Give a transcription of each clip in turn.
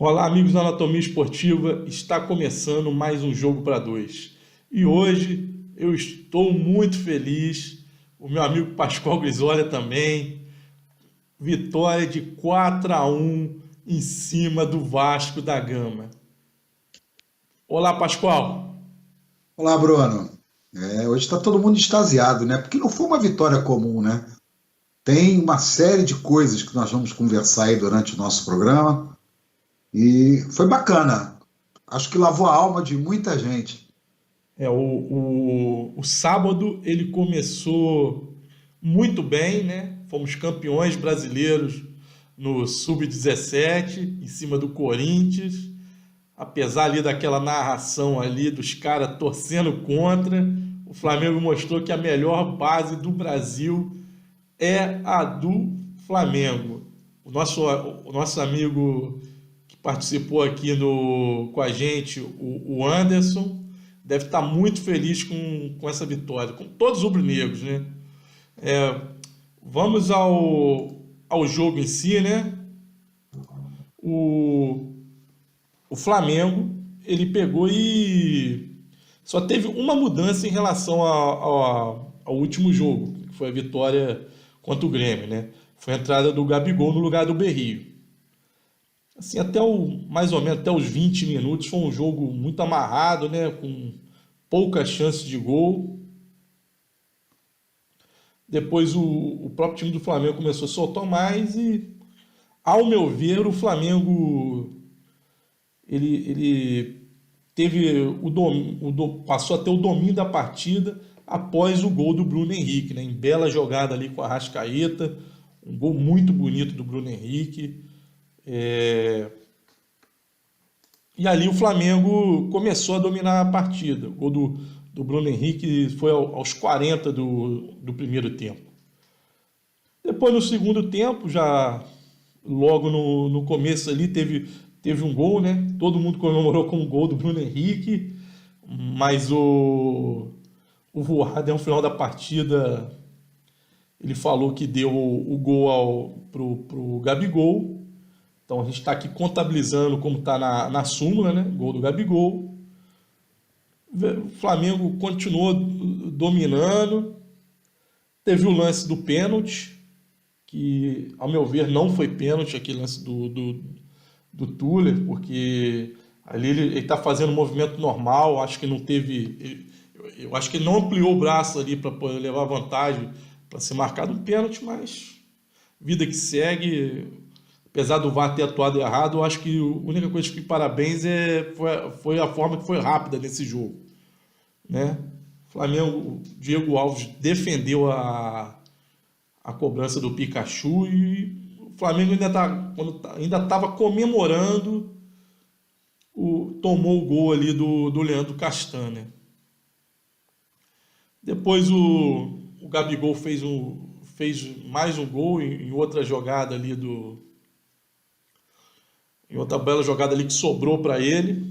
Olá, amigos da Anatomia Esportiva, está começando mais um Jogo para Dois. E hoje eu estou muito feliz, o meu amigo Pascoal Grisolha também. Vitória de 4-1 em cima do Vasco da Gama. Olá, Pascoal. Olá, Bruno. Hoje está todo mundo extasiado, né? Porque não foi uma vitória comum, né? Tem uma série de coisas que nós vamos conversar aí durante o nosso programa e foi bacana. Acho que lavou a alma de muita gente. O sábado ele começou muito bem, né? Fomos campeões brasileiros no Sub-17, em cima do Corinthians. Apesar ali daquela narração ali dos caras torcendo contra, o Flamengo mostrou que a melhor base do Brasil é a do Flamengo. O nosso amigo que participou aqui com a gente, o Anderson, deve estar muito feliz com essa vitória, com todos os rubro-negros, né? É, vamos ao jogo em si, né? O, o Flamengo, ele pegou e só teve uma mudança em relação ao último jogo, que foi a vitória contra o Grêmio, né? Foi a entrada do Gabigol no lugar do Berrio. Assim, mais ou menos até os 20 minutos foi um jogo muito amarrado, né? Com poucas chances de gol. Depois o próprio time do Flamengo começou a soltar mais e, ao meu ver, o Flamengo ele teve passou a ter o domínio da partida após o gol do Bruno Henrique, né? Em bela jogada ali com a Arrascaeta, um gol muito bonito do Bruno Henrique. É, E ali o Flamengo começou a dominar a partida. O gol do Bruno Henrique foi aos 40 do primeiro tempo. Depois, no segundo tempo, já logo no começo ali, teve um gol, né? Todo mundo comemorou com o gol do Bruno Henrique, mas o Voaden, no final da partida, ele falou que deu o gol pro Gabigol. Então a gente está aqui contabilizando como está na súmula, né? Gol do Gabigol. O Flamengo continuou dominando. Teve o lance do pênalti, que, ao meu ver, não foi pênalti, aquele lance do Tuller, porque ali ele está fazendo um movimento normal. Acho que não teve. Eu acho que ele não ampliou o braço ali para poder levar vantagem para ser marcado um pênalti, mas vida que segue. Apesar do VAR ter atuado errado, eu acho que a única coisa que parabéns foi a forma que foi rápida nesse jogo, né? O Flamengo, o Diego Alves defendeu a cobrança do Pikachu e o Flamengo ainda estava comemorando, tomou o gol ali do Leandro Castan, né? Depois o Gabigol fez mais um gol em outra jogada ali em outra bela jogada ali que sobrou para ele.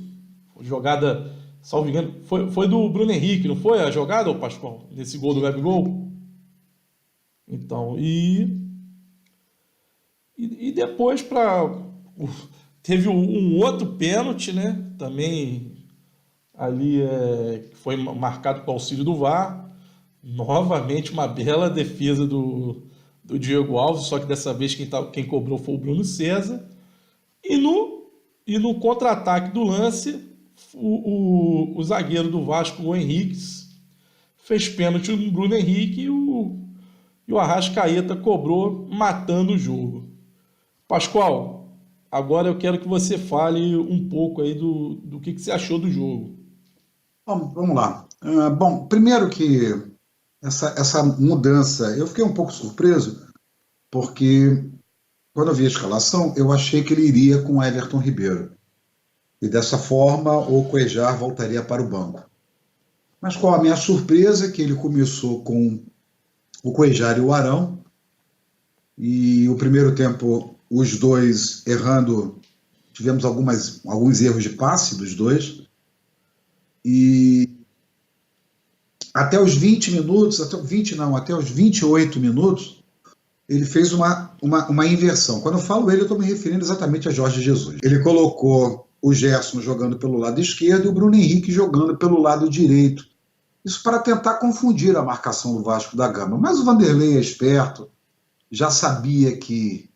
Jogada, salvo engano, foi do Bruno Henrique, não foi a jogada, ô Pascoal? Nesse gol do Gabigol? Então, e depois teve um outro pênalti, né? Também ali que foi marcado com o auxílio do VAR. Novamente uma bela defesa do Diego Alves, só que dessa vez quem cobrou foi o Bruno César. E no contra-ataque do lance, o zagueiro do Vasco, o Henriques, fez pênalti no Bruno Henrique e o Arrascaeta cobrou, matando o jogo. Pascoal, agora eu quero que você fale um pouco aí do que você achou do jogo. Bom, vamos lá. Bom, primeiro que essa mudança, eu fiquei um pouco surpreso, porque quando eu vi a escalação, eu achei que ele iria com o Everton Ribeiro. E dessa forma, o Cuejar voltaria para o banco. Mas qual a minha surpresa é que ele começou com o Cuejar e o Arão, e o primeiro tempo, os dois errando, tivemos alguns erros de passe dos dois, e até os 20 minutos, até os 28 minutos, ele fez uma inversão. Quando eu falo ele, eu estou me referindo exatamente a Jorge Jesus. Ele colocou o Gerson jogando pelo lado esquerdo e o Bruno Henrique jogando pelo lado direito. Isso para tentar confundir a marcação do Vasco da Gama. Mas o Vanderlei é esperto, já sabia que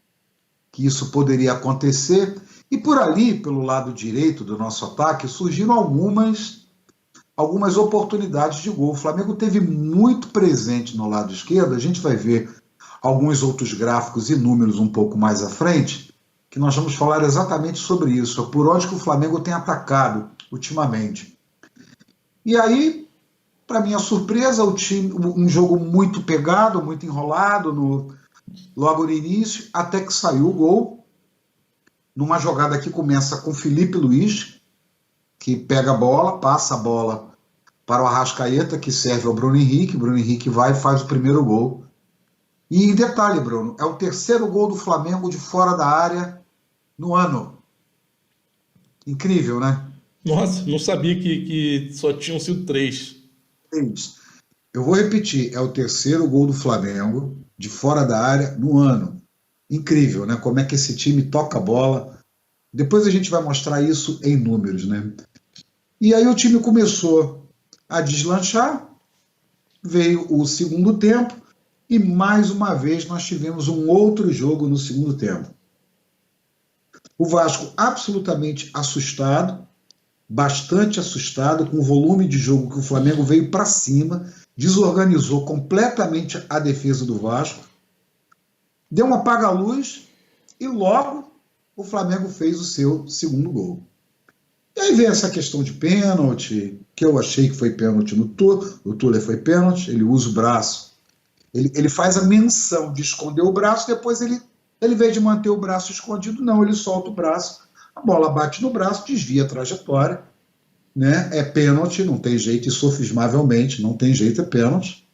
isso poderia acontecer. E por ali, pelo lado direito do nosso ataque, surgiram algumas oportunidades de gol. O Flamengo teve muito presente no lado esquerdo. A gente vai ver alguns outros gráficos e números um pouco mais à frente, que nós vamos falar exatamente sobre isso, por onde que o Flamengo tem atacado ultimamente. E aí, para minha surpresa, um jogo muito pegado, muito enrolado, logo no início, até que saiu o gol, numa jogada que começa com Felipe Luiz, que pega a bola, passa a bola para o Arrascaeta, que serve ao Bruno Henrique vai e faz o primeiro gol. E detalhe, Bruno, é o terceiro gol do Flamengo de fora da área no ano. Incrível, né? Nossa, não sabia que só tinham sido 3. Eu vou repetir, é o terceiro gol do Flamengo de fora da área no ano. Incrível, né? Como é que esse time toca a bola. Depois a gente vai mostrar isso em números, né? E aí o time começou a deslanchar, veio o segundo tempo e mais uma vez nós tivemos um outro jogo no segundo tempo. O Vasco absolutamente assustado, bastante assustado com o volume de jogo que o Flamengo veio para cima, desorganizou completamente a defesa do Vasco, deu um apaga-luz e logo o Flamengo fez o seu segundo gol. E aí vem essa questão de pênalti, que eu achei que foi pênalti no Tuller, o Tuller foi pênalti, ele usa o braço, ele faz a menção de esconder o braço, depois ele, em vez de manter o braço escondido, não, ele solta o braço, a bola bate no braço, desvia a trajetória, né? É pênalti, não tem jeito, e sofismavelmente, não tem jeito, é pênalti.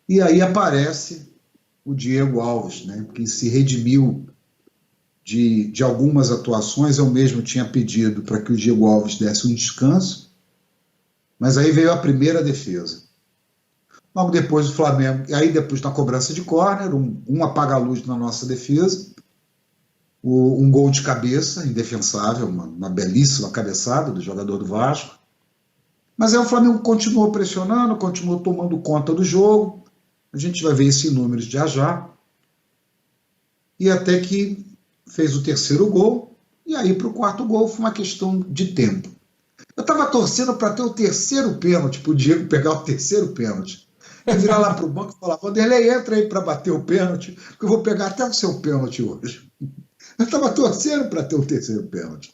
E aí aparece o Diego Alves, né? Que se redimiu de algumas atuações. Eu mesmo tinha pedido para que o Diego Alves desse um descanso, mas aí veio a primeira defesa. Logo depois o Flamengo, e aí depois na cobrança de córner, um apaga-luz na nossa defesa, um gol de cabeça, indefensável, uma belíssima cabeçada do jogador do Vasco. Mas aí o Flamengo continuou pressionando, continuou tomando conta do jogo. A gente vai ver isso em números já já. E até que fez o terceiro gol, e aí para o quarto gol foi uma questão de tempo. Eu estava torcendo para ter o terceiro pênalti, para o Diego pegar o terceiro pênalti. Eu virar lá para o banco e falar: Vanderlei, entra aí para bater o pênalti, porque eu vou pegar até o seu pênalti hoje. Eu estava torcendo para ter o terceiro pênalti.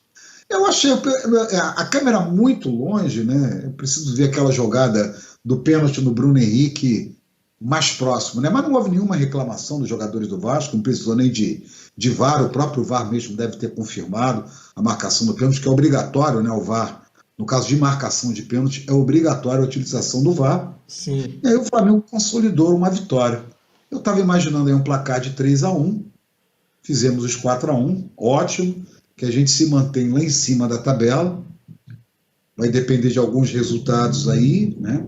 Eu achei a câmera muito longe, né? Eu preciso ver aquela jogada do pênalti no Bruno Henrique mais próximo, né? Mas não houve nenhuma reclamação dos jogadores do Vasco, não precisou nem de VAR, o próprio VAR mesmo deve ter confirmado a marcação do pênalti, que é obrigatório, né? O VAR, no caso de marcação de pênalti, é obrigatória a utilização do VAR. Sim. E aí o Flamengo consolidou uma vitória. Eu estava imaginando aí um placar de 3-1, fizemos os 4-1, ótimo, que a gente se mantém lá em cima da tabela, vai depender de alguns resultados aí, né,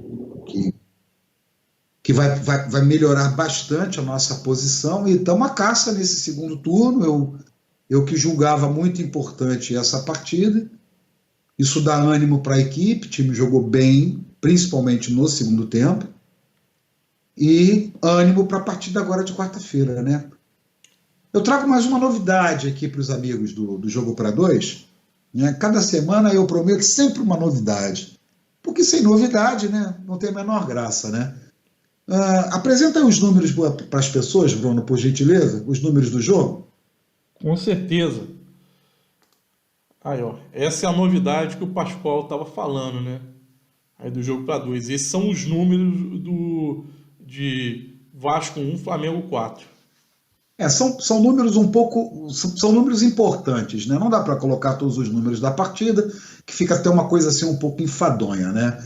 que vai melhorar bastante a nossa posição, e estamos a caça nesse segundo turno. Eu que julgava muito importante essa partida, isso dá ânimo para a equipe, o time jogou bem, principalmente no segundo tempo, e ânimo para a partida agora de quarta-feira, né? Eu trago mais uma novidade aqui para os amigos do Jogo para Dois. Né? Cada semana eu prometo sempre uma novidade. Porque sem novidade, né, não tem a menor graça, né? Apresenta aí os números para as pessoas, Bruno, por gentileza, os números do jogo. Com certeza. Aí, ó, essa é a novidade que o Pascoal estava falando, né? Aí do Jogo para Dois. Esses são os números de Vasco 1, Flamengo 4. São números são números importantes, né? Não dá para colocar todos os números da partida, que fica até uma coisa assim um pouco enfadonha, né?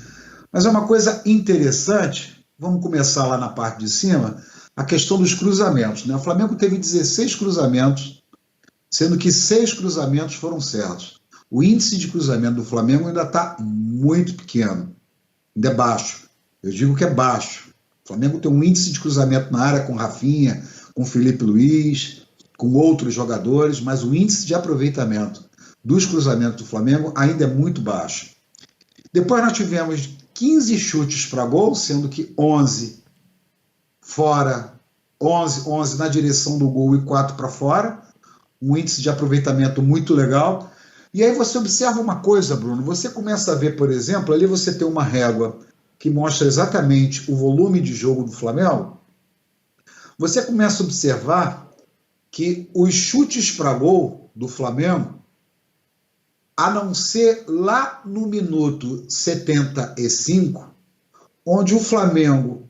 Mas é uma coisa interessante. Vamos começar lá na parte de cima, a questão dos cruzamentos, né? O Flamengo teve 16 cruzamentos, sendo que 6 cruzamentos foram certos. O índice de cruzamento do Flamengo ainda está muito pequeno, ainda é baixo. Eu digo que é baixo. O Flamengo tem um índice de cruzamento na área com Rafinha, com Felipe Luiz, com outros jogadores, mas o índice de aproveitamento dos cruzamentos do Flamengo ainda é muito baixo. Depois nós tivemos 15 chutes para gol, sendo que 11 fora, 11 na direção do gol e 4 para fora, um índice de aproveitamento muito legal. E aí você observa uma coisa, Bruno, você começa a ver, por exemplo, ali você tem uma régua que mostra exatamente o volume de jogo do Flamengo. Você começa a observar que os chutes para gol do Flamengo, a não ser lá no minuto 75, onde o Flamengo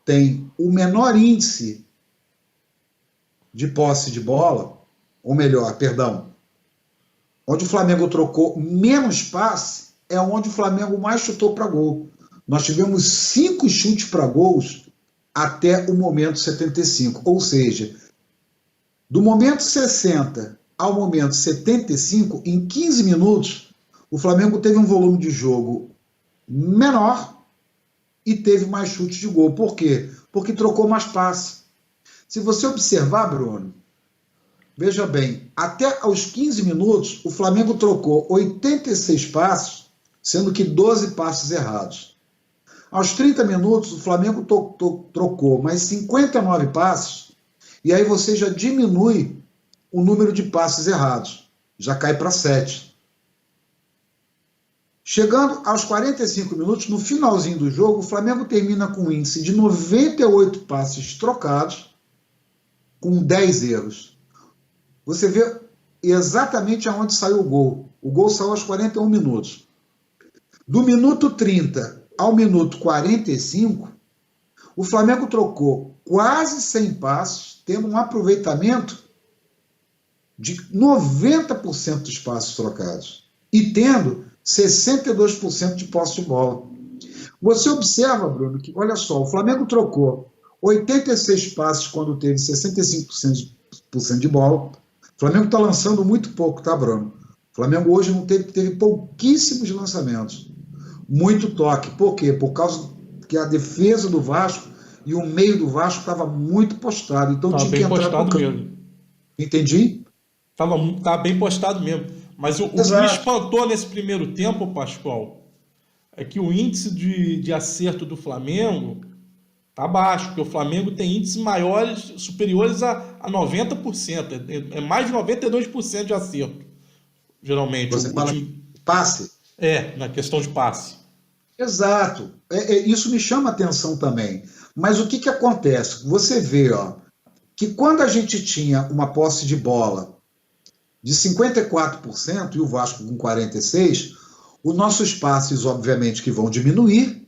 tem o menor índice de posse de bola, ou melhor, perdão, onde o Flamengo trocou menos passe, é onde o Flamengo mais chutou para gol. Nós tivemos 5 chutes para gols até o momento 75, ou seja, do momento 60 ao momento 75, em 15 minutos, o Flamengo teve um volume de jogo menor e teve mais chutes de gol. Por quê? Porque trocou mais passe. Se você observar, Bruno, veja bem, até aos 15 minutos, o Flamengo trocou 86 passes, sendo que 12 passes errados. Aos 30 minutos, o Flamengo trocou mais 59 passes, e aí você já diminui o número de passes errados, já cai para 7. Chegando aos 45 minutos, no finalzinho do jogo, o Flamengo termina com um índice de 98 passes trocados, com 10 erros. Você vê exatamente aonde saiu o gol. O gol saiu aos 41 minutos. Do minuto 30 ao minuto 45, o Flamengo trocou quase 100 passes, tendo um aproveitamento de 90% dos passes trocados e tendo 62% de posse de bola. Você observa, Bruno, que, olha só, o Flamengo trocou 86 passes quando teve 65% de bola. O Flamengo está lançando muito pouco, tá, Bruno? O Flamengo hoje não teve pouquíssimos lançamentos. Muito toque. Por quê? Por causa que a defesa do Vasco e o meio do Vasco estava muito postado. Então tinha que entrar postado mesmo. Entendi? Tava bem postado mesmo. Mas o que me espantou nesse primeiro tempo, Pascoal, é que o índice de acerto do Flamengo tá baixo, porque o Flamengo tem índices maiores, superiores a 90%. É mais de 92% de acerto, geralmente. Você fala passe? Na questão de passe. Exato. Isso me chama atenção também. Mas o que acontece? Você vê, que quando a gente tinha uma posse de bola de 54% e o Vasco com 46%, os nossos passes, obviamente, que vão diminuir,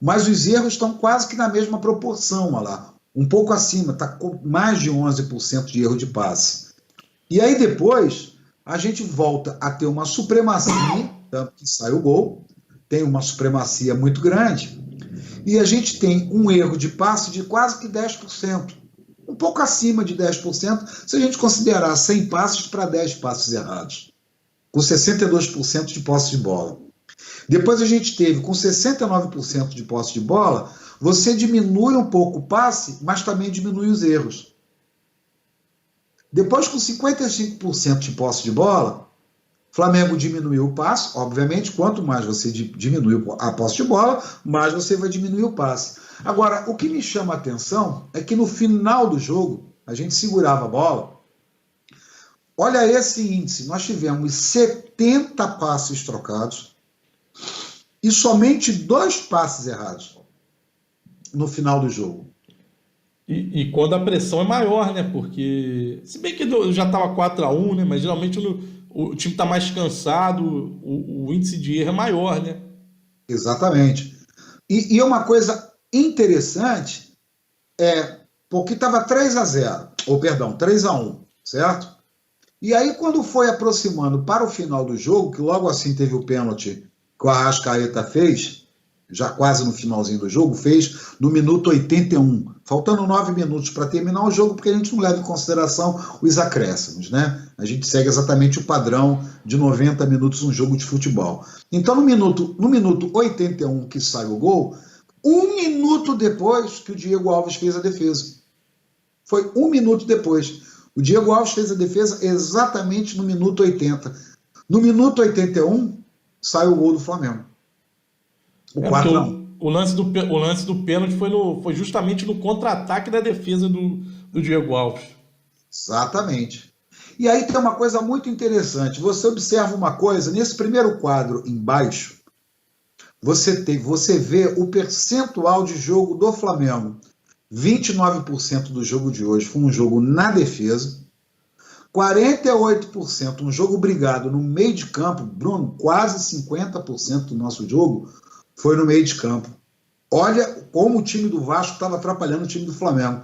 mas os erros estão quase que na mesma proporção, olha lá, um pouco acima, está com mais de 11% de erro de passe. E aí depois a gente volta a ter uma supremacia, tanto que sai o gol, tem uma supremacia muito grande, e a gente tem um erro de passe de quase que 10%. Um pouco acima de 10%, se a gente considerar 100 passes para 10 passes errados, com 62% de posse de bola. Depois a gente teve, com 69% de posse de bola, você diminui um pouco o passe, mas também diminui os erros. Depois, com 55% de posse de bola, Flamengo diminuiu o passe, obviamente, quanto mais você diminui a posse de bola, mais você vai diminuir o passe. Agora, o que me chama a atenção é que no final do jogo, a gente segurava a bola. Olha esse índice, nós tivemos 70 passes trocados e somente 2 passes errados no final do jogo. E quando a pressão é maior, né? Porque, se bem que já estava 4-1, né? Mas geralmente o time está mais cansado, o índice de erro é maior, né? Exatamente. E uma coisa interessante porque estava 3-0, ou perdão, 3-1, certo? E aí quando foi aproximando para o final do jogo, que logo assim teve o pênalti que o Arrascaeta fez, já quase no finalzinho do jogo, fez no minuto 81, faltando 9 minutos para terminar o jogo, porque a gente não leva em consideração os acréscimos, né? A gente segue exatamente o padrão de 90 minutos um jogo de futebol. Então no minuto 81 que sai o gol, 1 minuto depois que o Diego Alves fez a defesa. Foi 1 minuto depois. O Diego Alves fez a defesa exatamente no minuto 80. No minuto 81, sai o gol do Flamengo. O Porque 4-1. o lance do pênalti foi justamente no contra-ataque da defesa do Diego Alves. Exatamente. E aí tem uma coisa muito interessante. Você observa uma coisa, nesse primeiro quadro embaixo, você vê o percentual de jogo do Flamengo. 29% do jogo de hoje foi um jogo na defesa. 48% um jogo brigado no meio de campo. Bruno, quase 50% do nosso jogo foi no meio de campo. Olha como o time do Vasco estava atrapalhando o time do Flamengo.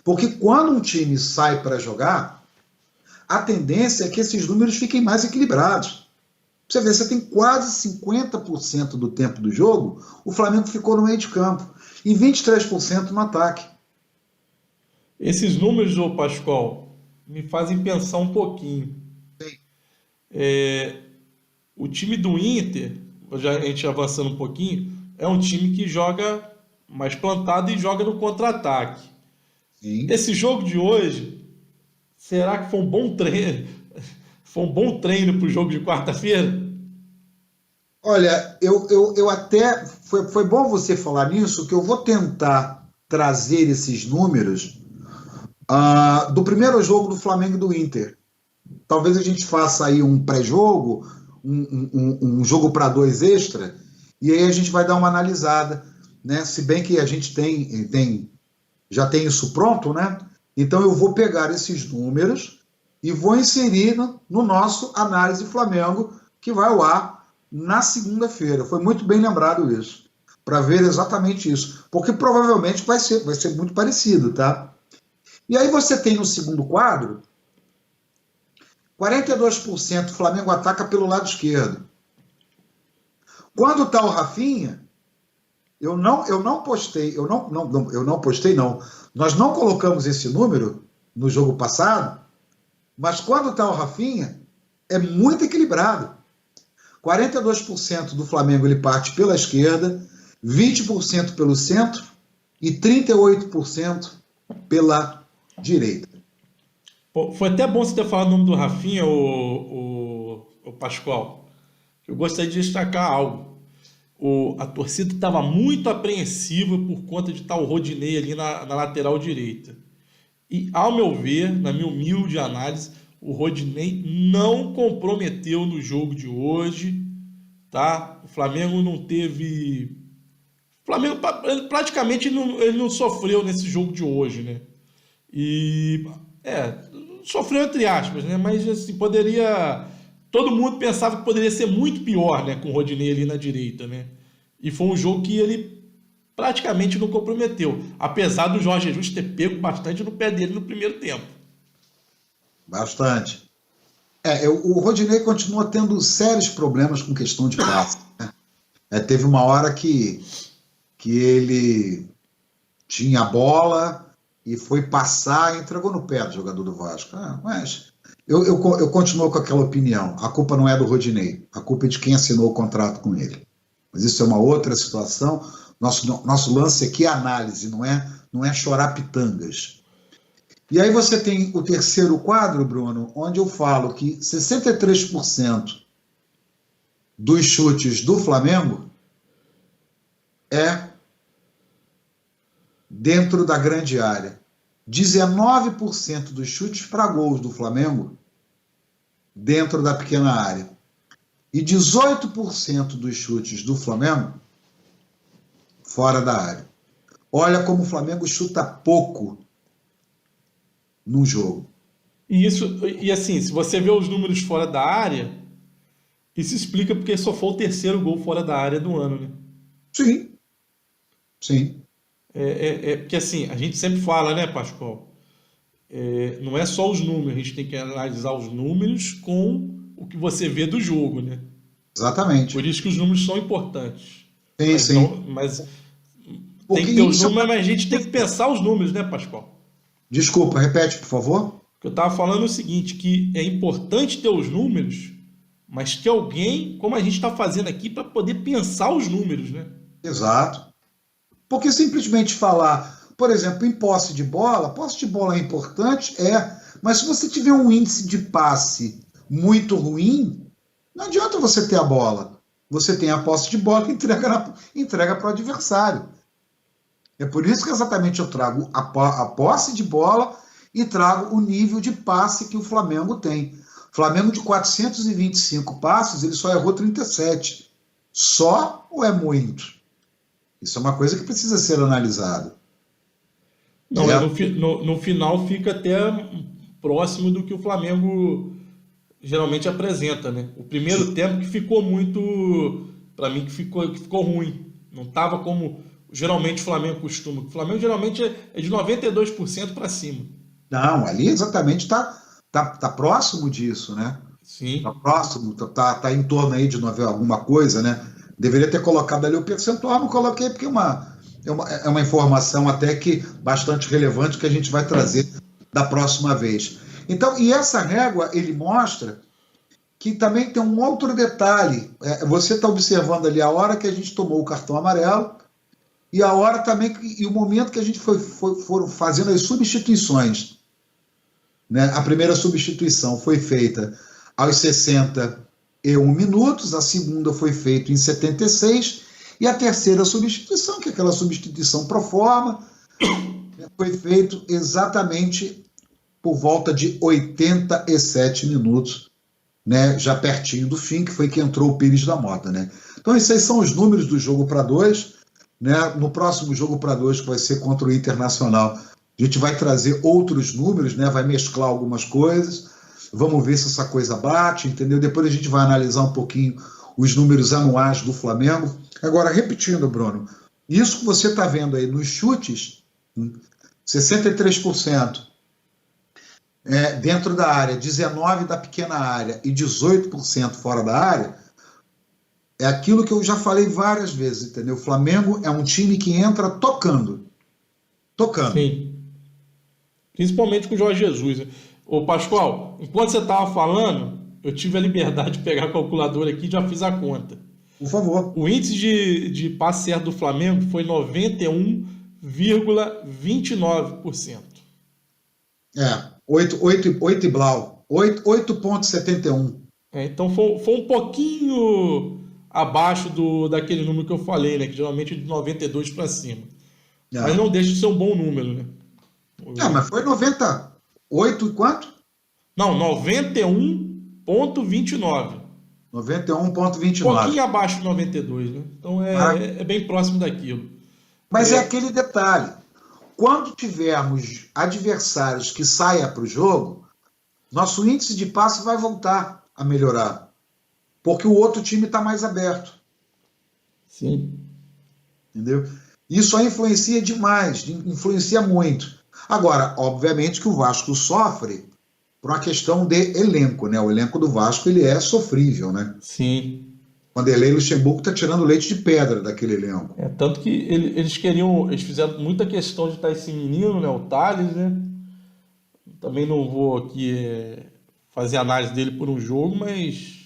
Porque quando um time sai para jogar, a tendência é que esses números fiquem mais equilibrados. Você vê, você tem quase 50% do tempo do jogo, o Flamengo ficou no meio de campo e 23% no ataque. Esses números, ô Pascoal, me fazem pensar um pouquinho. O time do Inter, a gente avançando um pouquinho, é um time que joga mais plantado e joga no contra-ataque. Sim. Esse jogo de hoje, será que foi um bom treino? Foi um bom treino para o jogo de quarta-feira? Olha, eu até. Foi bom você falar nisso, que eu vou tentar trazer esses números do primeiro jogo do Flamengo e do Inter. Talvez a gente faça aí um pré-jogo, um jogo para dois extra, e aí a gente vai dar uma analisada, né? Se bem que a gente já tem isso pronto, né? Então eu vou pegar esses números e vou inserir no nosso Análise Flamengo, que vai ao ar na segunda-feira. Foi muito bem lembrado isso, para ver exatamente isso, porque provavelmente vai ser muito parecido, tá? E aí você tem no segundo quadro, 42% o Flamengo ataca pelo lado esquerdo. Quando está o Rafinha, eu não postei, nós não colocamos esse número no jogo passado, mas quando está o Rafinha, é muito equilibrado. 42% do Flamengo ele parte pela esquerda, 20% pelo centro e 38% pela direita. Pô, foi até bom você ter falado o nome do Rafinha, o Pascoal. Eu gostaria de destacar algo. A torcida estava muito apreensiva por conta de estar o Rodinei ali na lateral direita. E, ao meu ver, na minha humilde análise, o Rodinei não comprometeu no jogo de hoje, tá? O Flamengo não teve... O Flamengo praticamente ele não sofreu nesse jogo de hoje, né? E... sofreu entre aspas, né? Mas assim, poderia... Todo mundo pensava que poderia ser muito pior, né? Com o Rodinei ali na direita, né? E foi um jogo que ele praticamente não comprometeu. Apesar do Jorge Jesus ter pego bastante no pé dele no primeiro tempo. Bastante. O Rodinei continua tendo sérios problemas com questão de passe, né? Teve uma hora que ele tinha a bola e foi passar e entregou no pé do jogador do Vasco. Mas eu continuo com aquela opinião. A culpa não é do Rodinei, a culpa é de quem assinou o contrato com ele. Mas isso é uma outra situação. Nosso lance aqui é análise, não é chorar pitangas. E aí você tem o terceiro quadro, Bruno, onde eu falo que 63% dos chutes do Flamengo é dentro da grande área. 19% dos chutes para gols do Flamengo dentro da pequena área. E 18% dos chutes do Flamengo fora da área. Olha como o Flamengo chuta pouco num jogo. E assim, se você vê os números fora da área, isso explica porque só foi o terceiro gol fora da área do ano, né? Sim. Sim. Porque assim, a gente sempre fala, né, Pascoal? Não é só os números, a gente tem que analisar os números com o que você vê do jogo, né? Exatamente. Por isso que os números são importantes. Sim. Mas tem que ter os números, mas a gente tem que pensar os números, né, Pascoal? Desculpa, repete, por favor. O que eu estava falando é o seguinte, que é importante ter os números, mas ter alguém, como a gente está fazendo aqui, para poder pensar os números, né? Exato. Porque simplesmente falar, por exemplo, em posse de bola é importante, mas se você tiver um índice de passe muito ruim, não adianta você ter a bola. Você tem a posse de bola e entrega para o adversário. É por isso que exatamente eu trago a posse de bola e trago o nível de passe que o Flamengo tem. O Flamengo, de 425 passes, ele só errou 37. Só ou é muito? Isso é uma coisa que precisa ser analisada. Não, mas no final fica até próximo do que o Flamengo geralmente apresenta, né? O primeiro tempo que ficou muito, para mim, que ficou ruim. Não estava como geralmente o Flamengo costuma. O Flamengo geralmente é de 92% para cima. Não, ali exatamente tá próximo disso, né? Tá Sim. próximo, tá em torno aí de alguma coisa, né? Deveria ter colocado ali o percentual, não coloquei porque é uma informação até que bastante relevante que a gente vai trazer da próxima vez. Então, e essa régua, ele mostra que também tem um outro detalhe. Você está observando ali a hora que a gente tomou o cartão amarelo e a hora também, e o momento que a gente foram fazendo as substituições. Né? A primeira substituição foi feita aos 61 minutos, a segunda foi feita em 76, e a terceira substituição, que é aquela substituição pro forma, foi feito exatamente por volta de 87 minutos, né, já pertinho do fim, que foi que entrou o Pires da Mota. Né? Então, esses são os números do jogo para dois. Né? No próximo jogo para dois, que vai ser contra o Internacional, a gente vai trazer outros números, né? Vai mesclar algumas coisas, vamos ver se essa coisa bate, entendeu? Depois a gente vai analisar um pouquinho os números anuais do Flamengo. Agora, repetindo, Bruno, isso que você está vendo aí nos chutes, 63% dentro da área, 19% da pequena área e 18% fora da área, é aquilo que eu já falei várias vezes, entendeu? O Flamengo é um time que entra tocando. Sim. Principalmente com o Jorge Jesus. Né? Ô Pascoal, enquanto você estava falando, eu tive a liberdade de pegar a calculadora aqui e já fiz a conta. Por favor. O índice de passe certo do Flamengo foi 91,29%. 8 e blau. 8,71. Então foi um pouquinho abaixo daquele número que eu falei, né? Que geralmente é de 92 para cima. Mas não deixa de ser um bom número, né? Mas foi 98 e quanto? Não, 91,29. 91,29. Um pouquinho abaixo de 92, né? Então é bem próximo daquilo. Mas é aquele detalhe. Quando tivermos adversários que saiam para o jogo, nosso índice de passe vai voltar a melhorar. Porque o outro time está mais aberto. Sim. Entendeu? Isso aí influencia demais, influencia muito. Agora, obviamente que o Vasco sofre por uma questão de elenco, né? O elenco do Vasco, ele é sofrível, né? Sim. Vanderlei Luxemburgo está tirando leite de pedra daquele elenco. Tanto que eles fizeram muita questão de estar esse menino, né? O Thales, né? Também não vou aqui fazer análise dele por um jogo, mas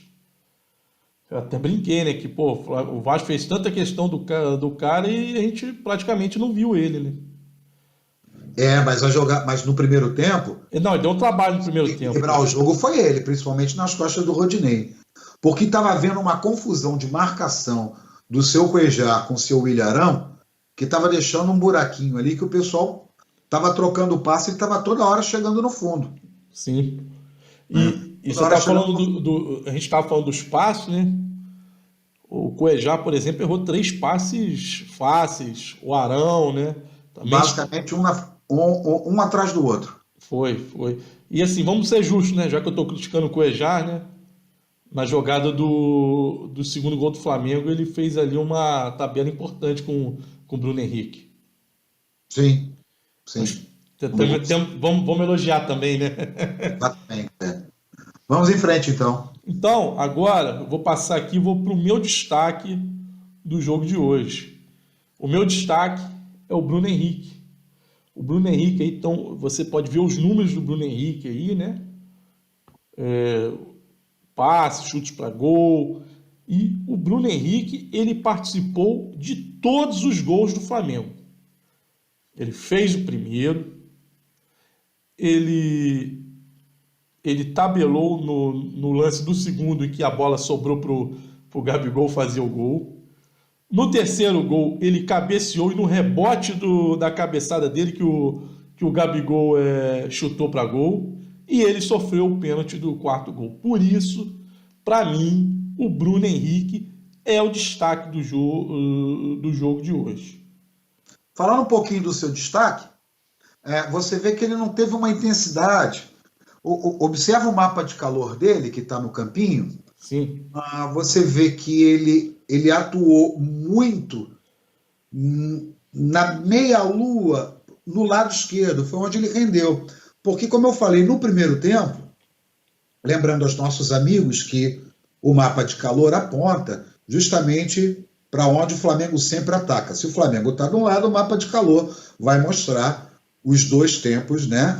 eu até brinquei, né? Que, pô, o Vasco fez tanta questão do cara e a gente praticamente não viu ele, né? Mas no primeiro tempo. Não, ele deu um trabalho no primeiro tempo. Quebrar o jogo foi ele, principalmente nas costas do Rodinei. Porque estava havendo uma confusão de marcação do seu Cuejá com o seu Ilharão, que estava deixando um buraquinho ali que o pessoal estava trocando o passe e estava toda hora chegando no fundo. Sim. E você está falando a gente estava falando dos passes, né? O Cuejá, por exemplo, errou 3 passes fáceis. O Arão, né? Também basicamente um atrás do outro. Foi. E assim, vamos ser justos, né? Já que eu estou criticando o Cuejá, né? Na jogada do segundo gol do Flamengo, ele fez ali uma tabela importante com o Bruno Henrique. Sim. Vamos elogiar também, né? Exatamente. Vamos em frente, então. Então, agora, eu vou passar aqui e vou para o meu destaque do jogo de hoje. O meu destaque é o Bruno Henrique. O Bruno Henrique, então, você pode ver os números do Bruno Henrique aí, né? Passe, chutes para gol. E o Bruno Henrique, ele participou de todos os gols do Flamengo. Ele fez o primeiro, ele, ele tabelou no lance do segundo em que a bola sobrou pro Gabigol fazer o gol. No terceiro gol, ele cabeceou e no rebote da cabeçada dele que o Gabigol chutou para gol. E ele sofreu o pênalti do quarto gol. Por isso, para mim, o Bruno Henrique é o destaque do jogo de hoje. Falando um pouquinho do seu destaque, você vê que ele não teve uma intensidade. Observa o mapa de calor dele, que está no campinho. Sim. Você vê que ele atuou muito na meia-lua no lado esquerdo, foi onde ele rendeu. Porque, como eu falei, no primeiro tempo, lembrando aos nossos amigos que o mapa de calor aponta justamente para onde o Flamengo sempre ataca. Se o Flamengo está de um lado, o mapa de calor vai mostrar os dois tempos, né,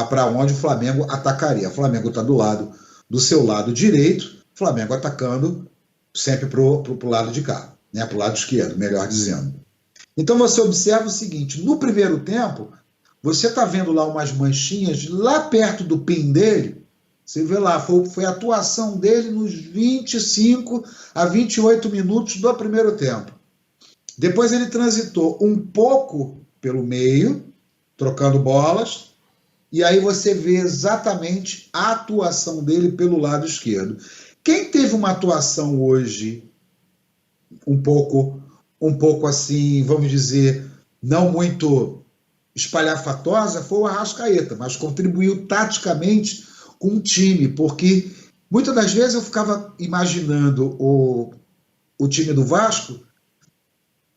para onde o Flamengo atacaria. O Flamengo está do seu lado direito, o Flamengo atacando sempre para o lado de cá, né, para o lado esquerdo, melhor dizendo. Então você observa o seguinte, no primeiro tempo, você está vendo lá umas manchinhas lá perto do pin dele, você vê lá, foi a atuação dele nos 25 a 28 minutos do primeiro tempo. Depois ele transitou um pouco pelo meio, trocando bolas, e aí você vê exatamente a atuação dele pelo lado esquerdo. Quem teve uma atuação hoje um pouco assim, vamos dizer, não muito espalhafatosa, foi o Arrascaeta, mas contribuiu taticamente com o time, porque muitas das vezes eu ficava imaginando o time do Vasco,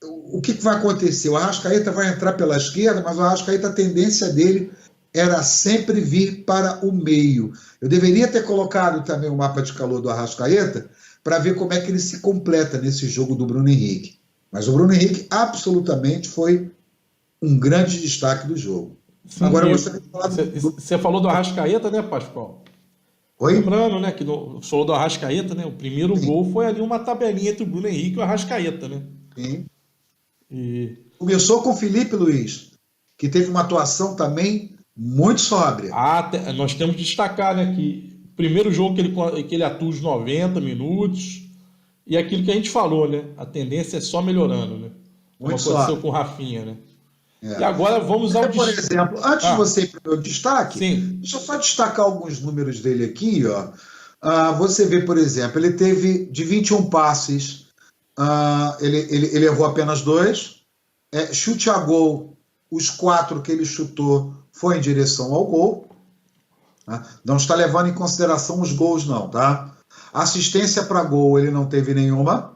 o que vai acontecer? O Arrascaeta vai entrar pela esquerda, mas o Arrascaeta, a tendência dele era sempre vir para o meio. Eu deveria ter colocado também o mapa de calor do Arrascaeta para ver como é que ele se completa nesse jogo do Bruno Henrique. Mas o Bruno Henrique absolutamente foi um grande destaque do jogo. Sim, agora eu gostaria de falar Você falou do Arrascaeta, né, Pascoal? Oi? Lembrando, né, que você falou do Arrascaeta, né? O primeiro gol foi ali uma tabelinha entre o Bruno Henrique e o Arrascaeta, né? Sim. E... Começou com o Felipe Luiz, que teve uma atuação também muito sóbria. Nós temos que destacar, né, que o primeiro jogo que ele atua os 90 minutos e aquilo que a gente falou, né? A tendência é só melhorando, né? Como aconteceu com o Rafinha, né? E agora vamos ao Por exemplo, antes de você ir para o meu destaque, sim. deixa eu só destacar alguns números dele aqui. Ó. Você vê, por exemplo, ele teve de 21 passes, ele errou apenas 2. Chute a gol, os 4 que ele chutou foi em direção ao gol. Tá? Não está levando em consideração os gols, não. Tá? Assistência para gol, ele não teve nenhuma.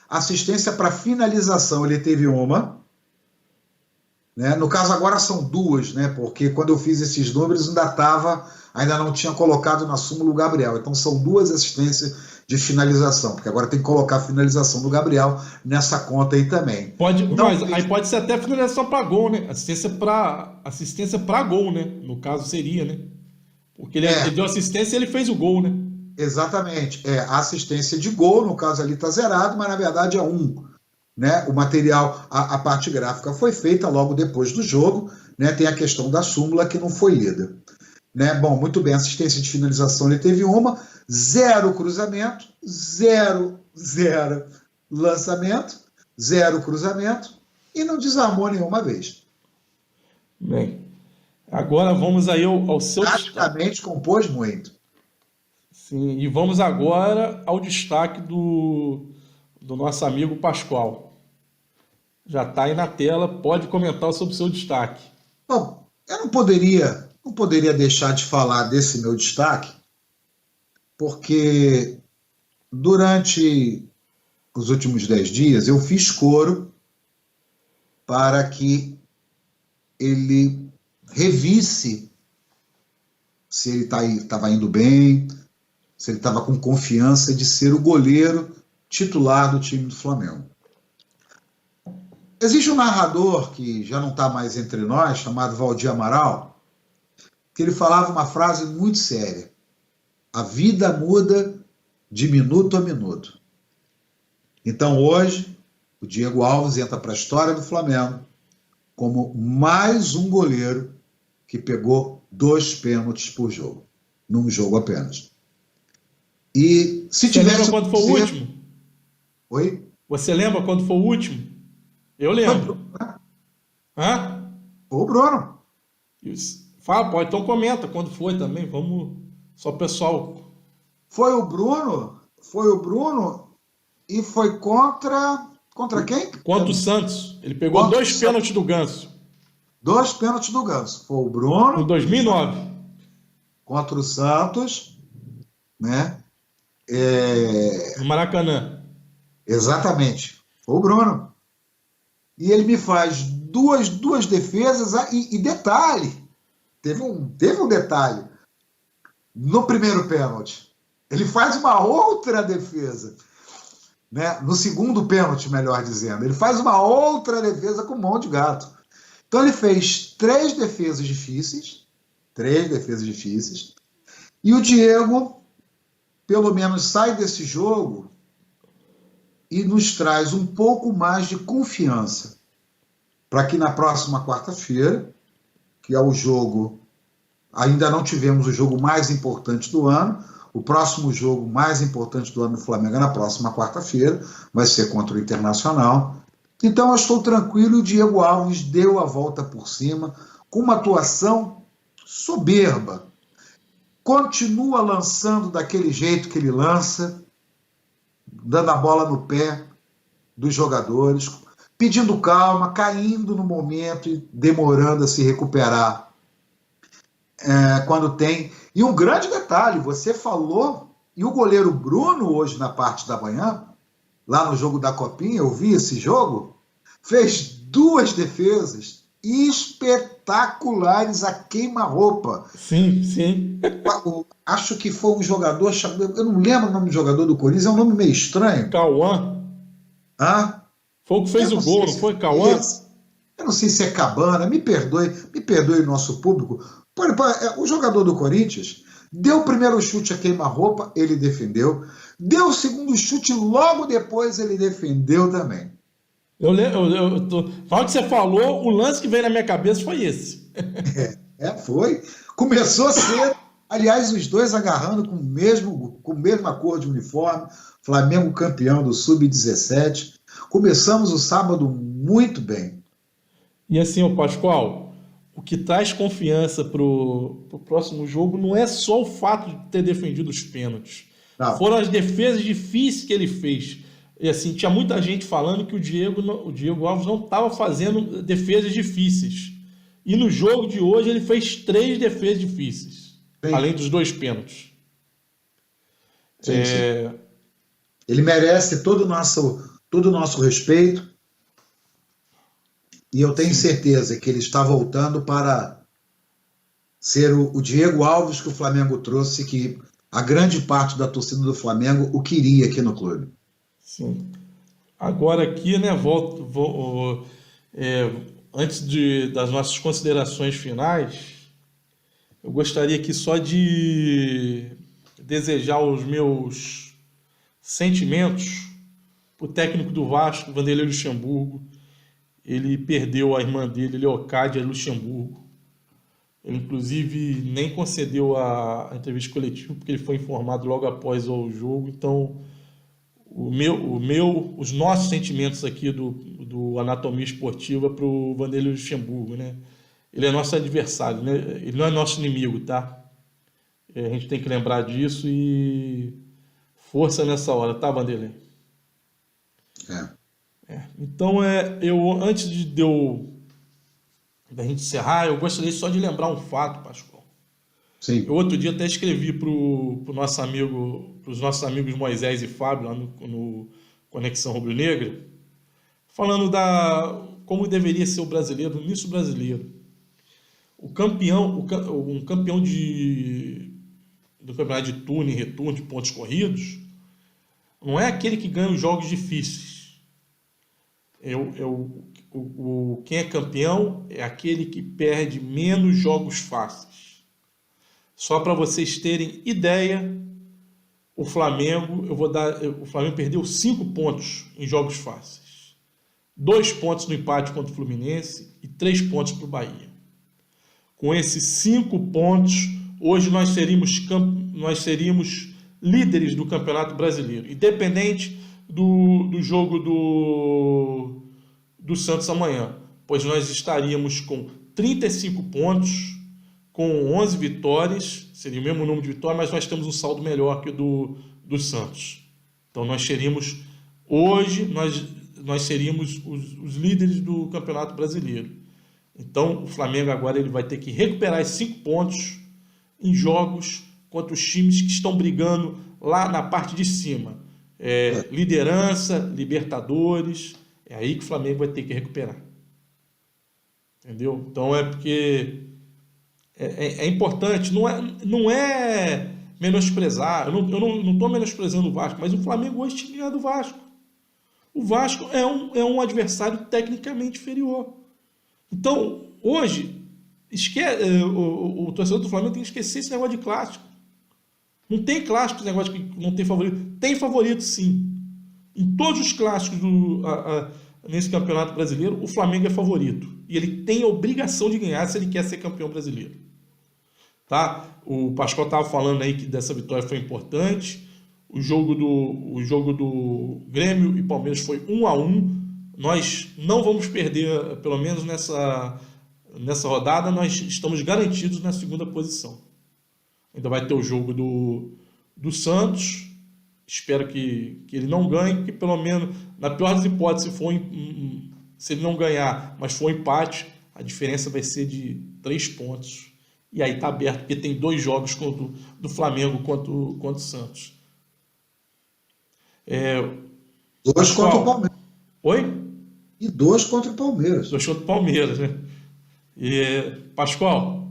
Assistência para finalização, ele teve uma. Né? No caso agora são 2, né? Porque quando eu fiz esses números ainda não tinha colocado na súmula o Gabriel, então são 2 assistências de finalização, porque agora tem que colocar a finalização do Gabriel nessa conta aí também. Aí pode ser até finalização para gol, né? Assistência para gol, né? No caso seria, né? Porque ele deu assistência e ele fez o gol, né? Exatamente, a assistência de gol, no caso ali está zerado, mas na verdade é 1. Né? O material, a parte gráfica foi feita logo depois do jogo, né? Tem a questão da súmula que não foi lida. Né? Bom, muito bem, assistência de finalização ele teve uma, 0 cruzamento, 0 lançamento, 0 cruzamento e não desarmou nenhuma vez. Bem, agora vamos aí ao seu praticamente compôs muito. Sim, e vamos agora ao destaque do nosso amigo Pascoal. Já está aí na tela, pode comentar sobre o seu destaque. Bom, eu não poderia deixar de falar desse meu destaque, porque durante os últimos 10 dias eu fiz coro para que ele revisse se ele estava indo bem, se ele estava com confiança de ser o goleiro titular do time do Flamengo. Existe um narrador que já não está mais entre nós, chamado Valdir Amaral, que ele falava uma frase muito séria. A vida muda de minuto a minuto. Então hoje, o Diego Alves entra para a história do Flamengo como mais um goleiro que pegou 2 pênaltis por jogo, num jogo apenas. E se Você lembra tivesse... quando foi o último? Oi? Você lembra quando foi o último? Eu Foi, lembro. Hã? foi o Bruno. Isso. Fala, pode, então comenta quando foi também. Vamos. Só o pessoal. Foi o Bruno e foi contra... Contra quem? Contra o Santos. Ele pegou Contra o 2 Santos. pênaltis do Ganso. 2 pênaltis do Ganso. Foi o Em Bruno 2009. contra o Santos, né? É, No Maracanã. exatamente. Foi o Bruno. E ele me faz duas defesas. E detalhe, teve um detalhe. No primeiro pênalti, ele faz uma outra defesa. Né? No segundo pênalti, melhor dizendo. Ele faz uma outra defesa com mão de gato. Então ele fez 3 defesas difíceis. 3 defesas difíceis. E o Diego, pelo menos, sai desse jogo e nos traz um pouco mais de confiança para que na próxima quarta-feira, que é o jogo, ainda não tivemos o jogo mais importante do ano, o próximo jogo mais importante do ano do Flamengo é na próxima quarta-feira, vai ser contra o Internacional. Então eu estou tranquilo e o Diego Alves deu a volta por cima, com uma atuação soberba. Continua lançando daquele jeito que ele lança, dando a bola no pé dos jogadores, pedindo calma, caindo no momento e demorando a se recuperar quando tem. E um grande detalhe, você falou, e o goleiro Bruno, hoje na parte da manhã, lá no jogo da Copinha, eu vi esse jogo, fez 2 defesas espetaculares a queima-roupa. Sim, sim. Acho que foi um jogador, eu não lembro o nome do jogador do Corinthians, é um nome meio estranho. Cauã. Ah, Foi o que fez eu o não gol, sei não se foi, é Cauã? esse. Eu não sei se é Cabana, me perdoe o nosso público. O jogador do Corinthians deu o primeiro chute a queima-roupa, ele defendeu. Deu o segundo chute, logo depois ele defendeu também. Fala o que você falou, o lance que veio na minha cabeça foi esse. Foi. Começou cedo. Aliás, os dois agarrando com a mesma cor de uniforme. Flamengo campeão do Sub-17. Começamos o sábado muito bem. E assim, ô Pascoal, o que traz confiança pro próximo jogo não é só o fato de ter defendido os pênaltis. Não. Foram as defesas difíceis que ele fez. E assim, tinha muita gente falando que o Diego Alves não estava fazendo defesas difíceis. E no jogo de hoje ele fez 3 defesas difíceis, Sim. além dos 2 pênaltis. Sim, sim. Ele merece todo o nosso respeito. E eu tenho certeza que ele está voltando para ser o Diego Alves que o Flamengo trouxe, que a grande parte da torcida do Flamengo o queria aqui no clube. Sim. Agora aqui, né, antes das nossas considerações finais, eu gostaria aqui só de desejar os meus sentimentos para o técnico do Vasco, Vanderlei Luxemburgo. Ele perdeu a irmã dele, Leocádia Luxemburgo. Ele, inclusive, nem concedeu a entrevista coletiva, porque ele foi informado logo após o jogo. Então, os nossos sentimentos aqui do Anatomia Esportiva para o Vanderlei Luxemburgo, né? Ele é nosso adversário, né? Ele não é nosso inimigo, tá? A gente tem que lembrar disso e força nessa hora, tá, Vanderlei? Então, antes da gente encerrar, eu gostaria só de lembrar um fato, Pascoal. Sim. Eu outro dia até escrevi para os nossos amigos Moisés e Fábio, lá no Conexão Rubro-Negra, falando como deveria ser o brasileiro, o início brasileiro. Um campeão do campeonato de turno e retorno, de pontos corridos, não é aquele que ganha os jogos difíceis. Quem é campeão é aquele que perde menos jogos fáceis. Só para vocês terem ideia, o Flamengo perdeu 5 pontos em jogos fáceis. 2 pontos no empate contra o Fluminense e 3 pontos para o Bahia. Com esses 5 pontos, hoje nós seríamos líderes do Campeonato Brasileiro, independente do jogo do Santos amanhã, pois nós estaríamos com 35 pontos, com 11 vitórias, seria o mesmo número de vitórias, mas nós temos um saldo melhor que o do Santos. Então nós seríamos, hoje, nós seríamos os líderes do Campeonato Brasileiro. Então o Flamengo agora ele vai ter que recuperar esses 5 pontos em jogos contra os times que estão brigando lá na parte de cima. Liderança, Libertadores, é aí que o Flamengo vai ter que recuperar. Entendeu? Então é porque é importante, não é menosprezar, eu não estou menosprezando o Vasco, mas o Flamengo hoje tinha ganhado do Vasco. O Vasco é um adversário tecnicamente inferior. Então, hoje, o torcedor do Flamengo tem que esquecer esse negócio de clássico. Não tem clássico, esse negócio que não tem favorito. Tem favorito, sim. Em todos os clássicos nesse Campeonato Brasileiro, o Flamengo é favorito. E ele tem a obrigação de ganhar se ele quer ser campeão brasileiro. Tá? O Pascoal estava falando aí que dessa vitória foi importante. O jogo do Grêmio e Palmeiras foi 1-1. Nós não vamos perder, pelo menos nessa rodada, nós estamos garantidos na segunda posição. Ainda vai ter o jogo do Santos. Espero que ele não ganhe, porque pelo menos, na pior das hipóteses, se ele não ganhar, mas for um empate, a diferença vai ser de 3 pontos. E aí está aberto, porque tem 2 jogos do Flamengo contra o Santos. 2 contra o Palmeiras. Oi? E 2 contra o Palmeiras. 2 contra o Palmeiras, né? Pascoal,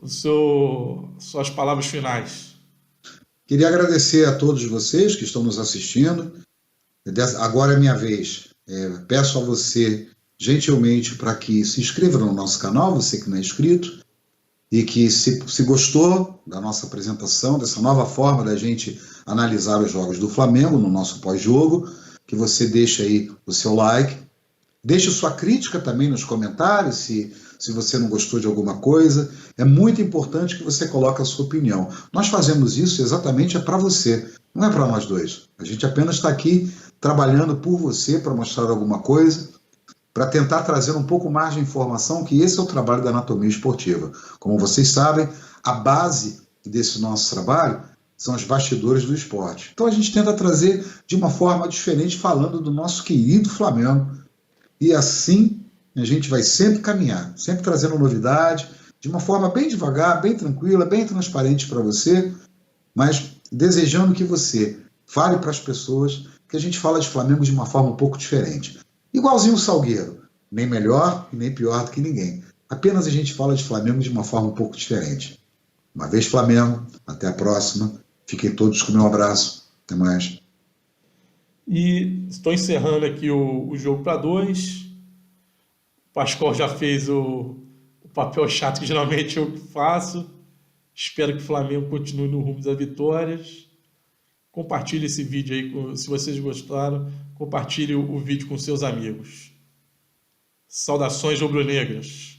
suas palavras finais. Queria agradecer a todos vocês que estão nos assistindo. Agora é minha vez. Peço a você, gentilmente, para que se inscreva no nosso canal, você que não é inscrito, e que se gostou da nossa apresentação, dessa nova forma da gente analisar os jogos do Flamengo no nosso pós-jogo, que você deixe aí o seu like, deixe sua crítica também nos comentários, se você não gostou de alguma coisa. É muito importante que você coloque a sua opinião. Nós fazemos isso exatamente para você, não é para nós dois. A gente apenas está aqui trabalhando por você para mostrar alguma coisa, para tentar trazer um pouco mais de informação, que esse é o trabalho da Anatomia Esportiva. Como vocês sabem, a base desse nosso trabalho são os bastidores do esporte. Então a gente tenta trazer de uma forma diferente, falando do nosso querido Flamengo. E assim a gente vai sempre caminhar, sempre trazendo novidade, de uma forma bem devagar, bem tranquila, bem transparente para você, mas desejando que você fale para as pessoas que a gente fala de Flamengo de uma forma um pouco diferente. Igualzinho o Salgueiro, nem melhor e nem pior do que ninguém. Apenas a gente fala de Flamengo de uma forma um pouco diferente. Uma vez Flamengo, até a próxima. Fiquem todos com o meu abraço. Até mais. E estou encerrando aqui o jogo para 2. O Pascoal já fez o papel chato que geralmente eu faço. Espero que o Flamengo continue no rumo das vitórias. Compartilhe esse vídeo aí, se vocês gostaram. Compartilhe o vídeo com seus amigos. Saudações rubro-negras.